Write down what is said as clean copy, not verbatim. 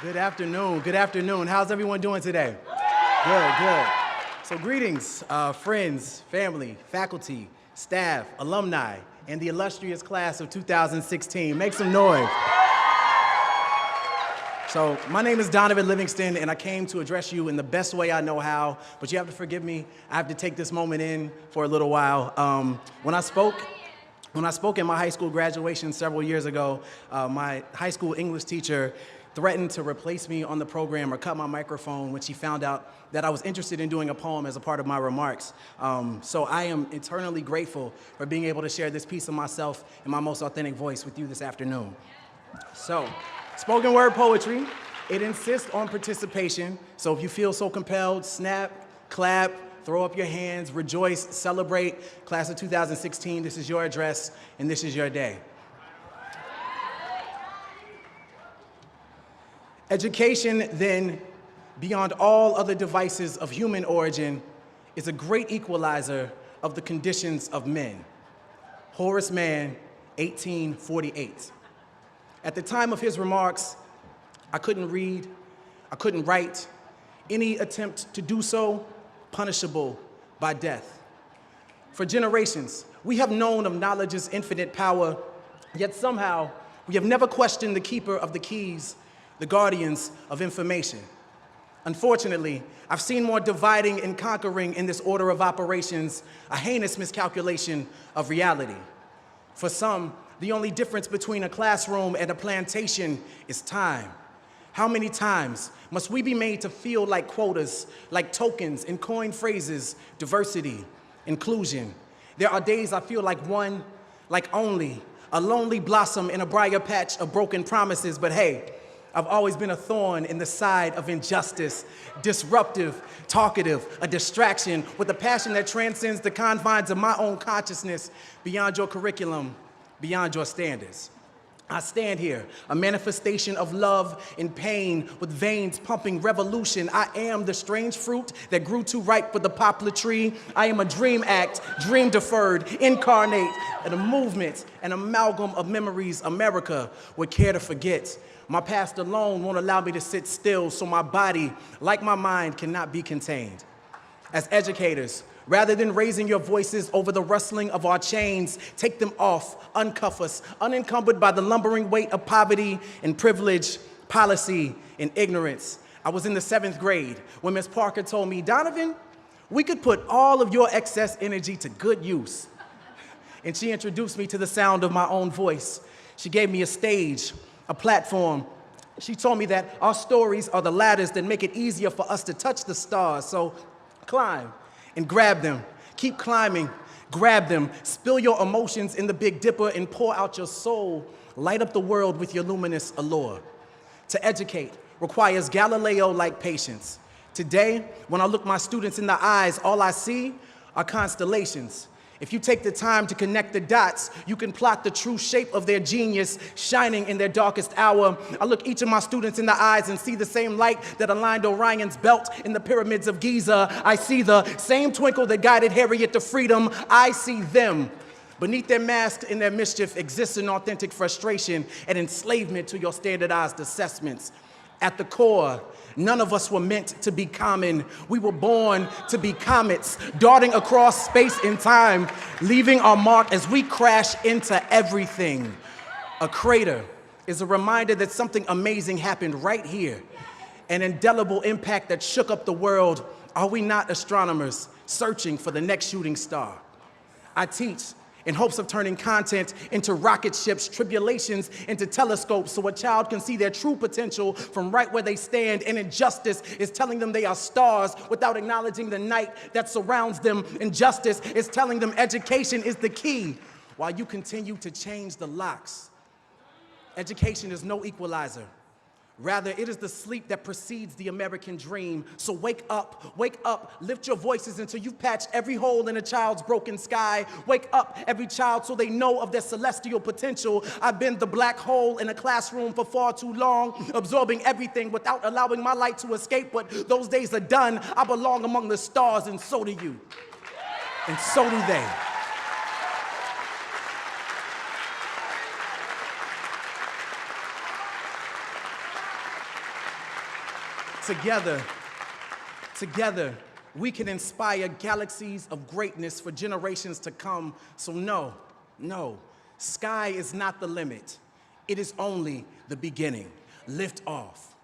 Good afternoon. Good afternoon. How's everyone doing today? Good, good. So greetings, friends, family, faculty, staff, alumni, and the illustrious class of 2016. Make some noise. So my name is Donovan Livingston, and I came to address you in the best way I know how, but you have to forgive me. I have to take this moment in for a little while. When I spoke at my high school graduation several years ago, my high school English teacher threatened to replace me on the program or cut my microphone when she found out that I was interested in doing a poem as a part of my remarks. So I am eternally grateful for being able to share this piece of myself in my most authentic voice with you this afternoon. So, spoken word poetry, it insists on participation. So if you feel so compelled, snap, clap, throw up your hands, rejoice, celebrate. Class of 2016, this is your address, and this is your day. Education, then, beyond all other devices of human origin, is a great equalizer of the conditions of men. Horace Mann, 1848. At the time of his remarks, I couldn't read, I couldn't write. Any attempt to do so, punishable by death. For generations, we have known of knowledge's infinite power, yet somehow we have never questioned the keeper of the keys, the guardians of information. Unfortunately, I've seen more dividing and conquering in this order of operations, a heinous miscalculation of reality. For some, the only difference between a classroom and a plantation is time. How many times must we be made to feel like quotas, like tokens and coined phrases, diversity, inclusion? There are days I feel like one, like only, a lonely blossom in a briar patch of broken promises, but hey, I've always been a thorn in the side of injustice, disruptive, talkative, a distraction with a passion that transcends the confines of my own consciousness, beyond your curriculum, beyond your standards. I stand here, a manifestation of love and pain with veins pumping revolution. I am the strange fruit that grew too ripe for the poplar tree. I am a dream act, dream deferred, incarnate, and a movement, an amalgam of memories America would care to forget. My past alone won't allow me to sit still, so my body, like my mind, cannot be contained. As educators, rather than raising your voices over the rustling of our chains, take them off, uncuff us, unencumbered by the lumbering weight of poverty and privilege, policy and ignorance. I was in the 7th grade when Ms. Parker told me, Donovan, we could put all of your excess energy to good use. And she introduced me to the sound of my own voice. She gave me a stage, a platform. She told me that our stories are the ladders that make it easier for us to touch the stars. So climb and grab them. Keep climbing, grab them. Spill your emotions in the Big Dipper and pour out your soul. Light up the world with your luminous allure. To educate requires Galileo-like patience. Today, when I look my students in the eyes, all I see are constellations. If you take the time to connect the dots, you can plot the true shape of their genius shining in their darkest hour. I look each of my students in the eyes and see the same light that aligned Orion's belt in the pyramids of Giza. I see the same twinkle that guided Harriet to freedom. I see them. Beneath their mask and their mischief exists an authentic frustration and enslavement to your standardized assessments. At the core, none of us were meant to be common. We were born to be comets, darting across space and time, leaving our mark as we crash into everything. A crater is a reminder that something amazing happened right here, an indelible impact that shook up the world. Are we not astronomers searching for the next shooting star? I teach in hopes of turning content into rocket ships, tribulations into telescopes, so a child can see their true potential from right where they stand. And injustice is telling them they are stars without acknowledging the night that surrounds them. Injustice is telling them education is the key while you continue to change the locks. Education is no equalizer. Rather, it is the sleep that precedes the American dream. So wake up, lift your voices until you've patched every hole in a child's broken sky. Wake up, every child, so they know of their celestial potential. I've been the black hole in a classroom for far too long, absorbing everything without allowing my light to escape. But those days are done. I belong among the stars, and so do you. And so do they. Together, together, we can inspire galaxies of greatness for generations to come. So no, sky is not the limit. It is only the beginning. Lift off.